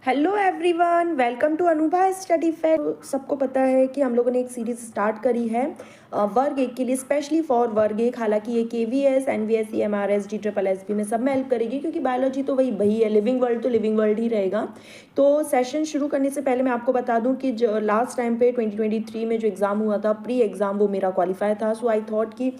Hello everyone, welcome to Anubha study fair. सबको पता है कि हम लोगों ने एक सीरीज स्टार्ट करी है वर्ग एक के लिए, स्पेशली फॉर वर्ग एक। हालांकि ये KVS, NVS, EMRS, GSSB में सब में हेल्प करेगी, क्योंकि बायोलॉजी तो वही है, लिविंग वर्ल्ड तो लिविंग वर्ल्ड ही रहेगा। तो सेशन शुरू करने से पहले मैं आपको बता दूं कि जो लास्ट टाइम पे 2023 में जो एग्ज़ाम हुआ था, प्री एग्ज़ाम, वो मेरा क्वालिफाई था। सो आई थॉट कि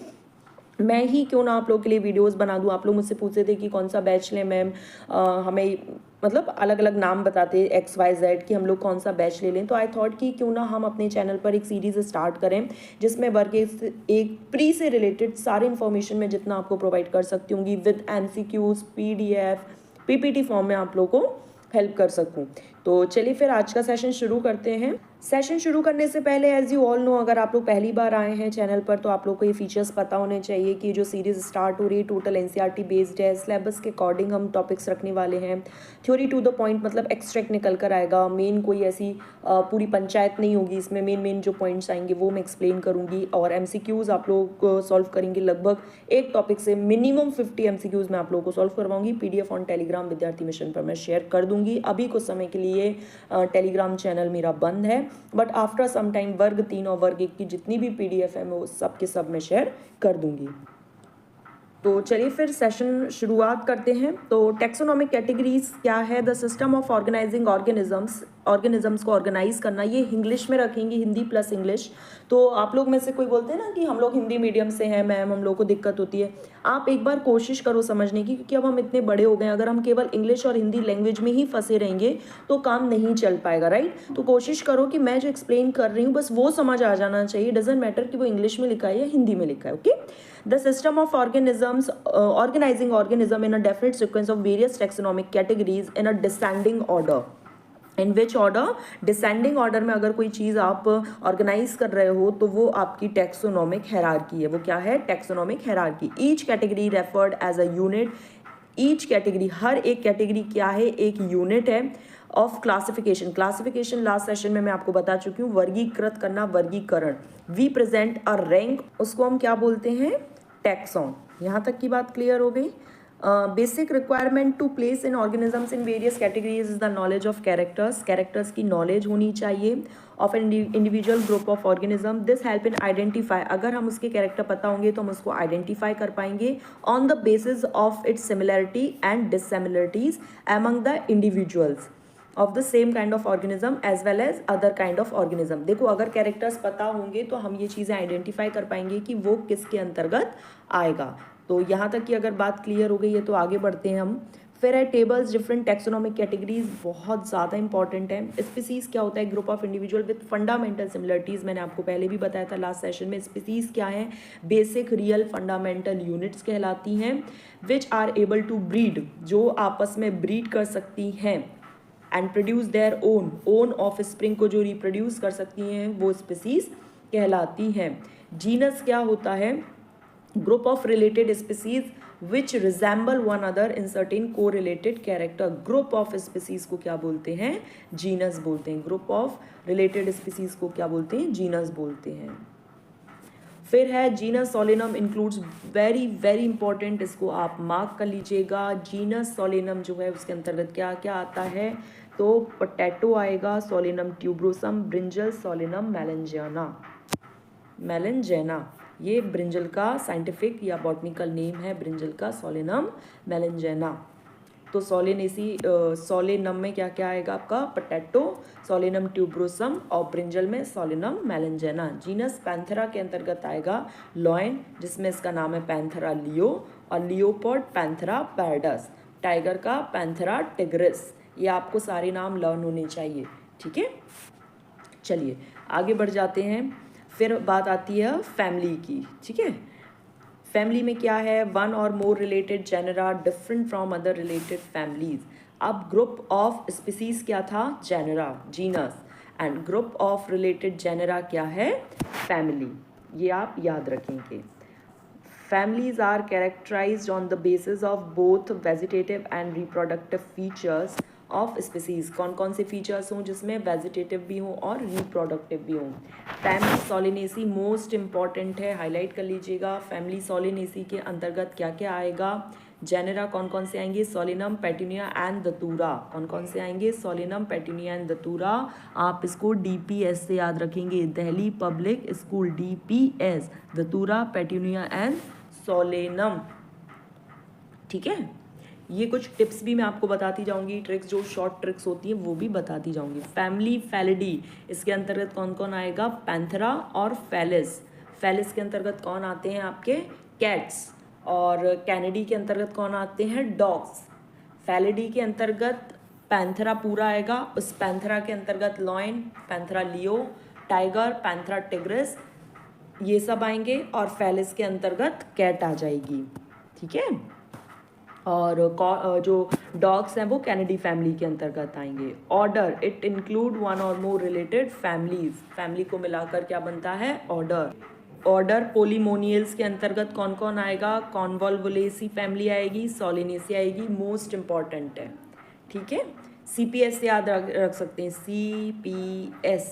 मैं ही क्यों ना आप लोग के लिए वीडियोस बना दूं। आप लोग मुझसे पूछते थे कि कौन सा बैच लें मैम, हमें मतलब अलग अलग नाम बताते XYZ कि हम लोग कौन सा बैच ले लें। तो आई थॉट कि क्यों ना हम अपने चैनल पर एक सीरीज़ स्टार्ट करें जिसमें वर्ग एक प्री से रिलेटेड सारी इन्फॉर्मेशन मैं जितना आपको प्रोवाइड कर सकती हूँ with MCQs, PDF, PPT form में आप लोगों को हेल्प कर सकूँ। तो चलिए फिर आज का सेशन शुरू करते हैं। सेशन शुरू करने से पहले एज यू ऑल नो, अगर आप लोग पहली बार आए हैं चैनल पर तो आप लोग को ये फीचर्स पता होने चाहिए कि जो सीरीज़ स्टार्ट हो रही है टोटल NCERT बेस्ड है। सिलेबस के अकॉर्डिंग हम टॉपिक्स रखने वाले हैं। थ्योरी टू द पॉइंट, मतलब एक्सट्रैक्ट निकल कर आएगा। मेन कोई ऐसी पूरी पंचायत नहीं होगी इसमें। मेन जो पॉइंट्स आएंगे वो मैं एक्सप्लेन करूँगी, और MCQs आप लोग सॉल्व करेंगे। लगभग एक टॉपिक से मिनिमम 50 MCQs मैं आप लोगों को सॉल्व करवाऊंगी। PDF ऑन टेलीग्राम विद्यार्थी मिशन पर मैं शेयर कर दूंगी। अभी कुछ समय के लिए टेलीग्राम चैनल मेरा बंद है, बट आफ्टर सम टाइम वर्ग 3 और वर्ग 1 की जितनी भी PDF है मैं वो सब के सब मैं शेयर कर दूंगी। तो चलिए फिर सेशन शुरुआत करते हैं। तो टेक्सोनॉमिक कैटेगरीज क्या है? The system of organizing organisms को ऑर्गेनाइज करना। ये इंग्लिश में रखेंगे, हिंदी प्लस इंग्लिश। तो आप लोग में से कोई बोलते हैं ना कि हम लोग हिंदी मीडियम से हैं मैम, हम लोग को दिक्कत होती है। आप एक बार कोशिश करो समझने की, क्योंकि अब हम इतने बड़े हो गए, अगर हम केवल इंग्लिश और हिंदी लैंग्वेज में ही फंसे रहेंगे तो काम नहीं चल पाएगा, राइट। तो कोशिश करो कि मैं जो एक्सप्लेन कर रही हूँ बस वो समझ आ जाना चाहिए। डजेंट मैटर कि वो इंग्लिश में लिखा है या हिंदी में लिखा है, okay. The system of organisms, organizing organism in a definite sequence of various taxonomic categories in a descending order. In which order? Descending order में अगर कोई चीज़ आप ऑर्गेनाइज कर रहे हो तो वो आपकी टेक्सोनोमिक हायरार्की है। वो क्या है? Taxonomic hierarchy. Each category referred as a unit. Each category, हर एक कैटेगरी क्या है? एक यूनिट है of classification. Classification last session में मैं आपको बता चुकी हूँ, वर्गीकृत करना, वर्गीकरण। वी प्रेजेंट अ रैंक, उसको हम क्या बोलते हैं? टैक्सॉन। यहाँ तक की बात क्लियर हो गई। Basic requirement to place in organisms in various categories is the knowledge of characters. Characters की नॉलेज होनी चाहिए of an individual group of organism. This help in identify, अगर हम उसके कैरेक्टर पता होंगे तो हम उसको आइडेंटिफाई कर पाएंगे on the basis of its similarity and dissimilarities among the individuals of the same kind of organism as well as other kind of organism. देखो, अगर कैरेक्टर्स पता होंगे तो हम ये चीज़ें आइडेंटिफाई कर पाएंगे कि वो किसके अंतर्गत आएगा। तो यहाँ तक की अगर बात क्लियर हो गई है तो आगे बढ़ते हैं हम। फिर है टेबल्स, डिफरेंट टेक्सोनॉमिक कैटेगरीज, बहुत ज़्यादा इंपॉर्टेंट है। स्पीसीज क्या होता है? Group of individual with fundamental similarities. मैंने आपको पहले भी बताया था लास्ट सेशन में। स्पीसीज क्या है? बेसिक रियल फंडामेंटल यूनिट्स कहलाती हैं, which are able to breed, जो आपस में ब्रीड कर सकती हैं and produce their own offspring, को जो रिप्रोड्यूस कर सकती हैं वो स्पीसीज कहलाती हैं। जीनस क्या होता है? Group of related species which resemble one other in certain correlated character. Group of species को क्या बोलते हैं? जीनस बोलते हैं। ग्रुप ऑफ रिलेटेड स्पीसीज को क्या बोलते हैं? जीनस बोलते हैं। फिर है genus Solanum includes, very very important, इसको आप मार्क कर लीजिएगा। जीनस सोलेनम जो है उसके अंतर्गत क्या क्या आता है? तो पोटैटो आएगा, सोलेनम ट्यूब्रोसम, ब्रिंजल, सोलेनम मेलेंजेना। ये ब्रिंजल का साइंटिफिक या बॉटनिकल नेम है, ब्रिंजल का सोलेनम मेलेंजेना। तो सोलेनम में क्या क्या आएगा आपका? पोटैटो, सोलेनम ट्यूब्रोसम, और ब्रिंजल में सोलेनम मेलेंजेना। जीनस पैंथेरा के अंतर्गत आएगा लॉयन, जिसमें इसका नाम है पैंथेरा लियो, और लियोपोर्ड पैंथेरा पैरडस। टाइगर का पैंथेरा टिग्रिस। ये आपको सारे नाम लर्न होने चाहिए, ठीक है। चलिए आगे बढ़ जाते हैं। फिर बात आती है फैमिली की, ठीक है। फैमिली में क्या है? वन और more related genera different from other related families. अब ग्रुप ऑफ स्पीसीज क्या था? Genera, genus. And group of related genera क्या है? फैमिली। ये आप याद रखेंगे। Families are characterized on the basis of both vegetative and reproductive features of species. कौन कौन से फीचर्स हों जिसमें वेजिटेटिव भी हों और रिप्रोडक्टिव भी हों? फैमिली सोलिनेसी मोस्ट इंपॉर्टेंट है, हाईलाइट कर लीजिएगा। फैमिली सोलिनेसी के अंतर्गत क्या क्या आएगा? जेनेरा कौन कौन से आएंगे, सोलिनम, पेटूनिया एंड दतूरा। कौन कौन से आएंगे, सोलिनम, पेटूनिया एंड दतूरा। आप इसको DPS से याद रखेंगे, Delhi Public School, DPS, Datura, Petunia and Solanum. ठीक है, ये कुछ टिप्स भी मैं आपको बताती जाऊंगी, ट्रिक्स जो शॉर्ट ट्रिक्स होती हैं वो भी बताती जाऊंगी। फैमिली फैलिडी, इसके अंतर्गत कौन कौन आएगा, पैंथरा और फेलिस। फेलिस के अंतर्गत कौन आते हैं आपके, कैट्स। और कैनेडी के अंतर्गत कौन आते हैं, डॉग्स। फैलिडी के अंतर्गत पैंथरा पूरा आएगा, उस पैंथरा के अंतर्गत लॉयन, पैंथरा लियो, टाइगर, पैंथरा टिग्रिस, ये सब आएंगे। और फेलिस के अंतर्गत कैट आ जाएगी। ठीक है, और जो डॉग्स हैं वो कैनेडी फैमिली के अंतर्गत आएंगे। ऑर्डर, इट इंक्लूड वन और मोर रिलेटेड फैमिलीज, फैमिली को मिलाकर क्या बनता है, ऑर्डर। ऑर्डर पोलीमोनियल्स के अंतर्गत कौन कौन आएगा, कॉन्वोल्वुलेसी फैमिली आएगी, सोलिनेसी आएगी, मोस्ट इंपॉर्टेंट है। ठीक है, CPS से याद रख सकते हैं, CPS,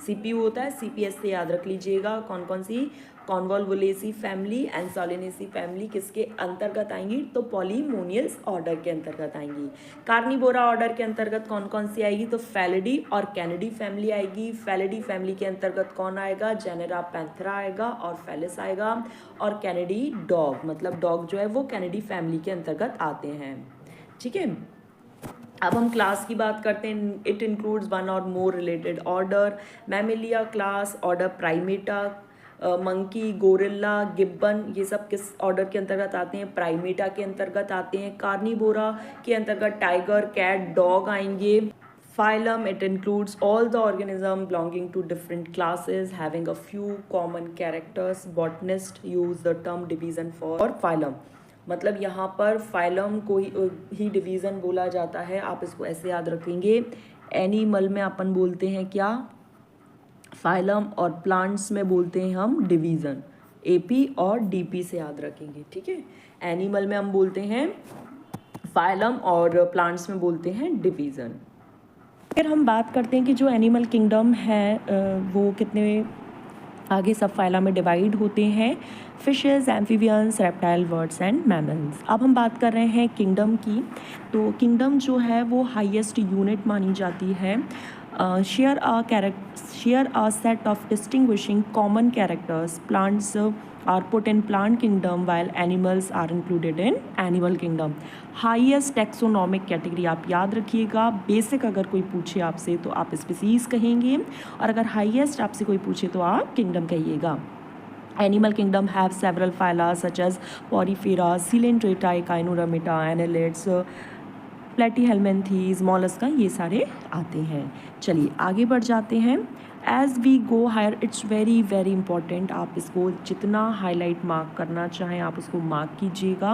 CPU होता है, CPS से याद रख लीजिएगा। कौन कौन सी, कॉन्वोल्वुलेसी फैमिली एंड सोलिनेसी फैमिली किसके अंतर्गत आएंगी, तो पॉलीमोनियल्स ऑर्डर के अंतर्गत आएंगी। कार्निवोरा ऑर्डर के अंतर्गत कौन कौन सी आएगी, तो फैलिडी और कैनेडी फैमिली आएगी। फैलिडी फैमिली के अंतर्गत कौन आएगा, जेनेरा पैंथरा आएगा और फेलिस आएगा। और कैनेडी डॉग, मतलब डॉग जो है वो कैनेडी फैमिली के अंतर्गत आते हैं। ठीक है, अब हम क्लास की बात करते हैं। इट इंक्लूड्स वन और more related order, Mammalia class, order Primata, monkey, gorilla, Gibbon, ये सब किस ऑर्डर के अंतर्गत आते हैं, प्राइमेटा के अंतर्गत आते हैं। कार्निवोरा के अंतर्गत टाइगर, कैट, डॉग आएंगे। Phylum, it includes all the organism belonging to different classes having a few common characters. Botanist use the term division for phylum, मतलब यहाँ पर फाइलम को ही डिवीज़न बोला जाता है। आप इसको ऐसे याद रखेंगे, एनिमल में अपन बोलते हैं क्या, फाइलम, और प्लांट्स में बोलते हैं हम डिवीज़न। AP और DP से याद रखेंगे। ठीक है, एनिमल में हम बोलते हैं फाइलम और प्लांट्स में बोलते हैं डिवीज़न। फिर हम बात करते हैं कि जो एनिमल किंगडम है वो कितने आगे सब फाइला में डिवाइड होते हैं, fishes, amphibians, reptile, birds and mammals. अब हम बात कर रहे हैं किंगडम की। तो किंगडम जो है वो हाईएस्ट यूनिट मानी जाती है। Share a set of distinguishing common characters. Plants are put in plant kingdom while animals are included in animal kingdom. Highest taxonomic category आप याद रखिएगा। बेसिक अगर कोई पूछे आपसे तो आप स्पीसीज कहेंगे, और अगर हाईएस्ट आपसे कोई पूछे तो आप किंगडम कहिएगा। Animal kingdom have several phyla such as Porifera, Coelenterata, Echinodermata, Annelids, Platyhelminthes, Mollusca, ये सारे आते हैं। चलिए आगे बढ़ जाते हैं। As we go higher, it's very very important, आप इसको जितना हाईलाइट मार्क करना चाहें आप उसको मार्क कीजिएगा।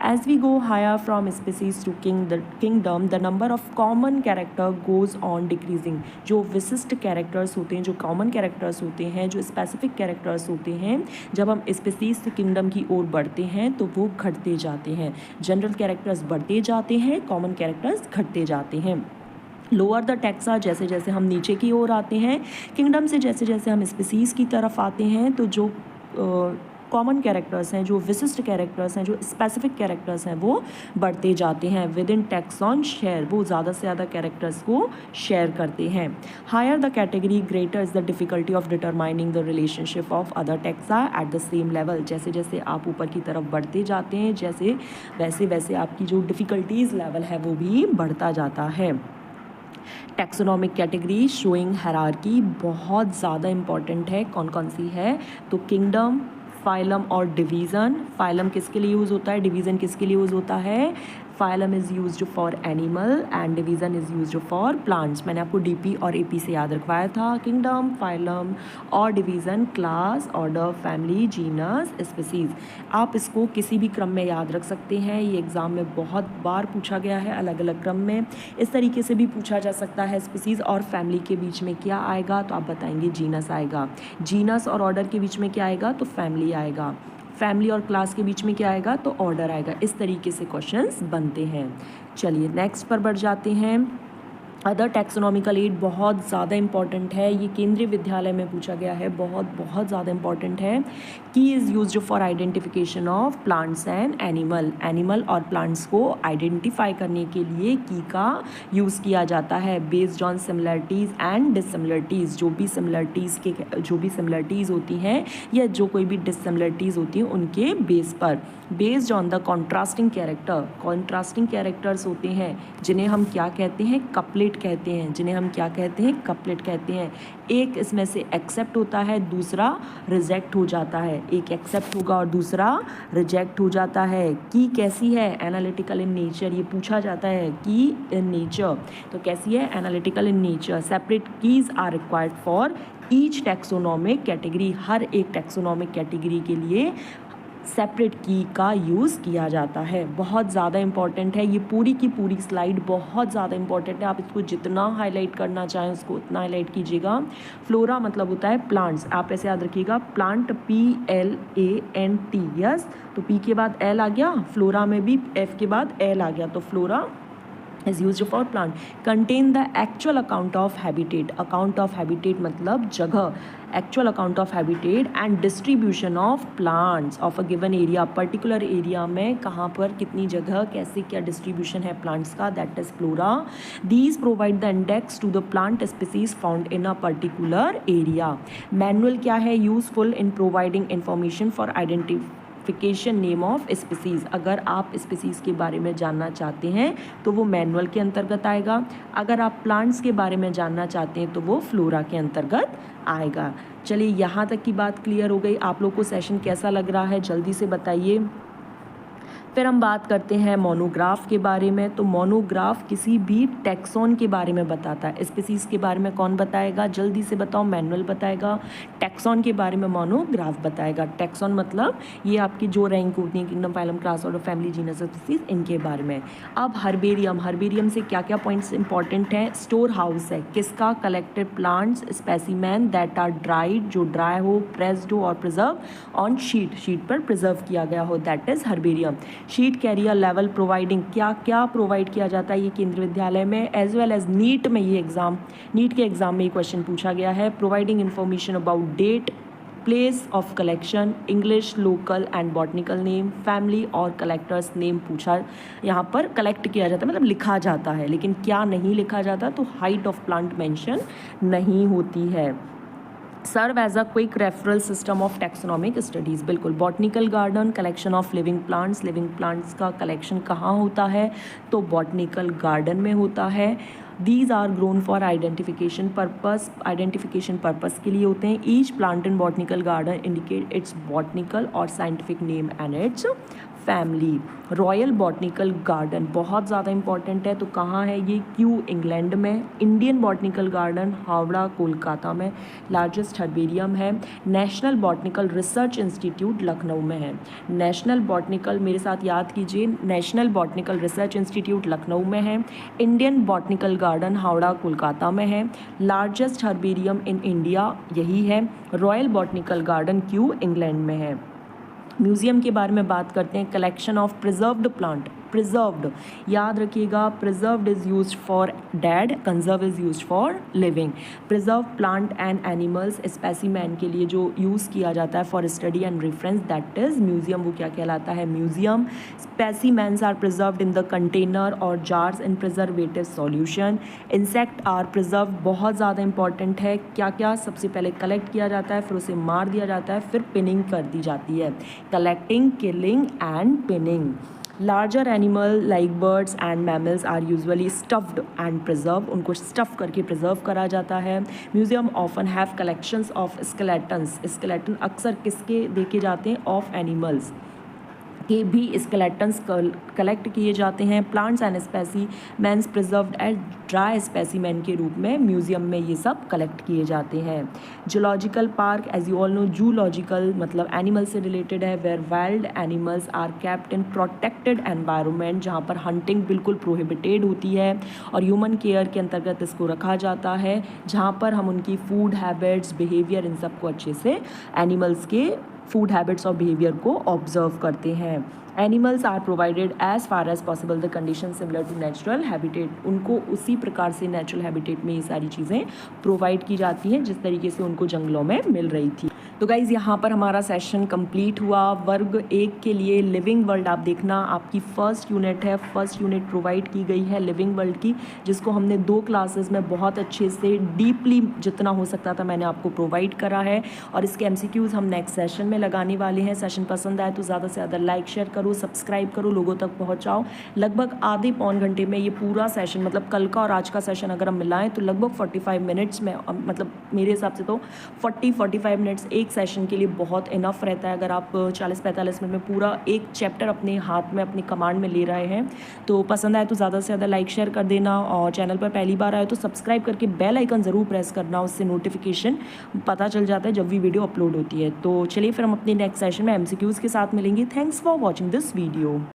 As we go higher from species to kingdom, the number of common character goes on decreasing. जो विशिष्ट कैरेक्टर्स होते हैं, जो कॉमन कैरेक्टर्स होते हैं, जो स्पेसिफिक कैरेक्टर्स होते हैं, जब हम स्पीसीज से किंगडम की ओर बढ़ते हैं तो वो घटते जाते हैं। जनरल कैरेक्टर्स बढ़ते जाते हैं, कॉमन कैरेक्टर्स घटते जाते हैं। लोअर द टैक्सा, जैसे जैसे हम नीचे की ओर आते हैं, किंगडम से जैसे जैसे हम स्पीसीज़ की तरफ आते हैं, तो जो कॉमन कैरेक्टर्स हैं, जो विशिष्ट कैरेक्टर्स हैं, जो स्पेसिफिक कैरेक्टर्स हैं, वो बढ़ते जाते हैं। विद इन टैक्सॉन शेयर, वो ज़्यादा से ज़्यादा कैरेक्टर्स को शेयर करते हैं। Higher the category, greater is the difficulty of determining the relationship of other taxa at the same level. जैसे जैसे आप ऊपर की तरफ बढ़ते जाते हैं, जैसे वैसे वैसे आपकी जो डिफ़िकल्टीज़ लेवल है वो भी बढ़ता जाता है। टैक्सोनॉमिक कैटेगरी शोइंग हायरार्की बहुत ज़्यादा इंपॉर्टेंट है। कौन कौन सी है, तो किंगडम, फाइलम और डिवीज़न। फाइलम किसके लिए यूज़ होता है, डिवीज़न किसके लिए यूज़ होता है। Phylum is used for animal and division is used for plants. मैंने आपको DP और AP से याद रखवाया था। किंगडम, फाइलम और division, class, order, family, genus, species. आप इसको किसी भी क्रम में याद रख सकते हैं। ये एग्ज़ाम में बहुत बार पूछा गया है, अलग अलग क्रम में। इस तरीके से भी पूछा जा सकता है, स्पीसीज़ और फैमिली के बीच में क्या आएगा, तो आप बताएंगे जीनस आएगा। जीनस और ऑर्डर के बीच में क्या आएगा, तो फैमिली आएगा। फैमिली और क्लास के बीच में क्या आएगा, तो ऑर्डर आएगा। इस तरीके से क्वेश्चंस बनते हैं। चलिए नेक्स्ट पर बढ़ जाते हैं। अदर टैक्सोनॉमिकल एड बहुत ज़्यादा इंपॉर्टेंट है, ये केंद्रीय विद्यालय में पूछा गया है, बहुत ज़्यादा इंपॉर्टेंट है। की is used for identification of plants and animal और प्लांट्स को आइडेंटिफाई करने के लिए की का यूज़ किया जाता है बेस्ड ऑन सिमिलरिटीज़ एंड डिससिमिलरिटीज़। जो भी सिमिलरिटीज़ होती हैं या जो कोई भी डिससिमिलरिटीज़ होती हैं उनके बेस पर, based on the contrasting characters होते हैं जिन्हें हम क्या कहते हैं, कपलेट कहते हैं। एक इसमें से एक्सेप्ट होता है, दूसरा रिजेक्ट हो जाता है, एक एक्सेप्ट होगा और दूसरा रिजेक्ट हो जाता है। की कैसी है, एनालिटिकल इन नेचर, ये पूछा जाता है की इन नेचर, तो कैसी है, analytical in nature. Separate keys are required for each taxonomic category, हर एक टैक्सोनॉमिक कैटेगरी के लिए सेपरेट की का यूज़ किया जाता है। बहुत ज़्यादा इंपॉर्टेंट है, ये पूरी की पूरी स्लाइड बहुत ज़्यादा इंपॉर्टेंट है। आप इसको जितना हाईलाइट करना चाहें उसको उतना हाईलाइट कीजिएगा। फ्लोरा मतलब होता है प्लांट्स, आप ऐसे याद रखिएगा, प्लांट PLANT, यस, तो P के बाद L आ गया, फ्लोरा में भी F के बाद L आ गया, तो flora is used for plant, contain the actual account of habitat मतलब जगह, actual account of habitat and distribution of plants of a given area, particular area में कहाँ पर कितनी जगह, कैसे क्या distribution है plants का, that is flora. These provide the index to the plant species found in a particular area. Manual क्या है, useful in providing information for identification name of species. अगर आप स्पीसीज़ के बारे में जानना चाहते हैं तो वो मैनुअल के अंतर्गत आएगा, अगर आप प्लांट्स के बारे में जानना चाहते हैं तो वो फ्लोरा के अंतर्गत आएगा। चलिए यहाँ तक की बात क्लियर हो गई। आप लोग को सेशन कैसा लग रहा है जल्दी से बताइए। फिर हम बात करते हैं मोनोग्राफ के बारे में। तो मोनोग्राफ किसी भी टैक्सॉन के बारे में बताता है। स्पीसीज़ के बारे में कौन बताएगा, जल्दी से बताओ, मैनुअल बताएगा। टैक्सॉन के बारे में मोनोग्राफ बताएगा। टैक्सॉन मतलब ये आपकी जो रैंक होती है, kingdom, phylum, class, order, family, genus, species, इनके बारे में। अब हर्बेरियम से क्या क्या पॉइंट्स इंपॉर्टेंट है। स्टोर हाउस है किसका, collected plants specimen that are dried, जो ड्राई हो, प्रेस्ड हो और प्रिजर्व ऑन शीट पर प्रिजर्व किया गया हो, that is herbarium. Sheet carrier level providing, क्या क्या प्रोवाइड किया जाता है ये केंद्रीय विद्यालय में, एज वेल एज नीट में, ये नीट के एग्जाम में ये क्वेश्चन पूछा गया है। Providing information about date, place of collection, English, local and botanical name, family और कलेक्टर्स नेम पूछा, यहाँ पर कलेक्ट किया जाता है मतलब लिखा जाता है, लेकिन क्या नहीं लिखा जाता, तो हाइट ऑफ प्लांट मेंशन नहीं होती है। Serve as a quick referral system of taxonomic studies, बिल्कुल। Botanical garden, collection of living plants का कलेक्शन कहाँ होता है, तो बॉटनिकल गार्डन में होता है। These are grown for identification purpose के लिए होते हैं। Each plant in botanical garden indicate its botanical और scientific name and its family. Royal botanical garden बहुत ज़्यादा इंपॉर्टेंट है, तो कहाँ है ये, क्यू इंग्लैंड में। Indian botanical garden Howrah Kolkata में। लार्जेस्ट हर्बेरियम है। National botanical research institute Lucknow में है। नेशनल बॉटनिकल, मेरे साथ याद कीजिए, national botanical research institute Lucknow में है। Indian botanical garden Howrah Kolkata में है। लार्जेस्ट हर्बेरियम इन इंडिया यही है। Royal botanical garden Q England में है। म्यूज़ियम के बारे में बात करते हैं। Collection of preserved plant, preserved याद रखिएगा, preserved is used for dead, conserve is used for living. Preserve plant and animals specimen के लिए जो यूज़ किया जाता है for study and reference, that is museum. वो क्या कहलाता है, museum. Specimens are preserved in the container और jars in preservative solution. Insect are preserve, बहुत ज़्यादा इंपॉर्टेंट है। क्या क्या, सबसे पहले कलेक्ट किया जाता है, फिर उसे मार दिया जाता है, फिर पिनिंग कर दी जाती है। Collecting, killing and pinning. Larger animal like birds and mammals are usually stuffed and preserved, उनको स्टफ़ करके प्रिजर्व करा जाता है। Museum often have collections of skeletons, skeleton अक्सर किसके देखे जाते हैं, ऑफ एनिमल्स के भी स्केलेटन्स कलेक्ट किए जाते हैं। Plants and specimens preserved as dry specimen के रूप में म्यूजियम में ये सब कलेक्ट किए जाते हैं। Zoological park, as you all know, zoological मतलब एनिमल से रिलेटेड है, where wild animals are kept in protected environment, जहाँ पर हंटिंग बिल्कुल प्रोहिबिटेड होती है और ह्यूमन केयर के अंतर्गत इसको रखा जाता है, जहाँ पर हम उनकी फूड हैबिट्स, बिहेवियर, इन सब को अच्छे से एनिमल्स के फूड हैबिट्स और बिहेवियर को ऑब्जर्व करते हैं। Animals are provided as far as possible the condition similar to natural habitat, उनको उसी प्रकार से नेचुरल हैबिटेट में ये सारी चीज़ें प्रोवाइड की जाती हैं जिस तरीके से उनको जंगलों में मिल रही थी। तो गाइज़ यहाँ पर हमारा सेशन कंप्लीट हुआ। वर्ग 1 के लिए लिविंग वर्ल्ड आप देखना, आपकी फर्स्ट यूनिट है, फर्स्ट यूनिट प्रोवाइड की गई है लिविंग वर्ल्ड की, जिसको हमने 2 क्लासेस में बहुत अच्छे से डीपली जितना हो सकता था मैंने आपको प्रोवाइड करा है। और इसके MCQs हम नेक्स्ट सेशन में लगाने वाले हैं। सेशन पसंद आए तो ज़्यादा से ज़्यादा लाइक शेयर करो, सब्सक्राइब करो, लोगों तक पहुँचाओ। लगभग आधे पौन घंटे में ये पूरा सेशन, मतलब कल का और आज का सेशन अगर हम मिलाएं तो लगभग 45 मिनट्स में, मतलब मेरे हिसाब से तो 40-45 मिनट्स एक सेशन के लिए बहुत इनफ रहता है। अगर आप 40-45 मिनट में पूरा एक चैप्टर अपने हाथ में, अपनी कमांड में ले रहे हैं। तो पसंद आए तो ज़्यादा से ज़्यादा लाइक शेयर कर देना, और चैनल पर पहली बार आए तो सब्सक्राइब करके बेल आइकन ज़रूर प्रेस करना, उससे नोटिफिकेशन पता चल जाता है जब भी वीडियो अपलोड होती है। तो चलिए फिर हम अपने नेक्स्ट सेशन में MCQs के साथ मिलेंगे। Thanks for watching this video.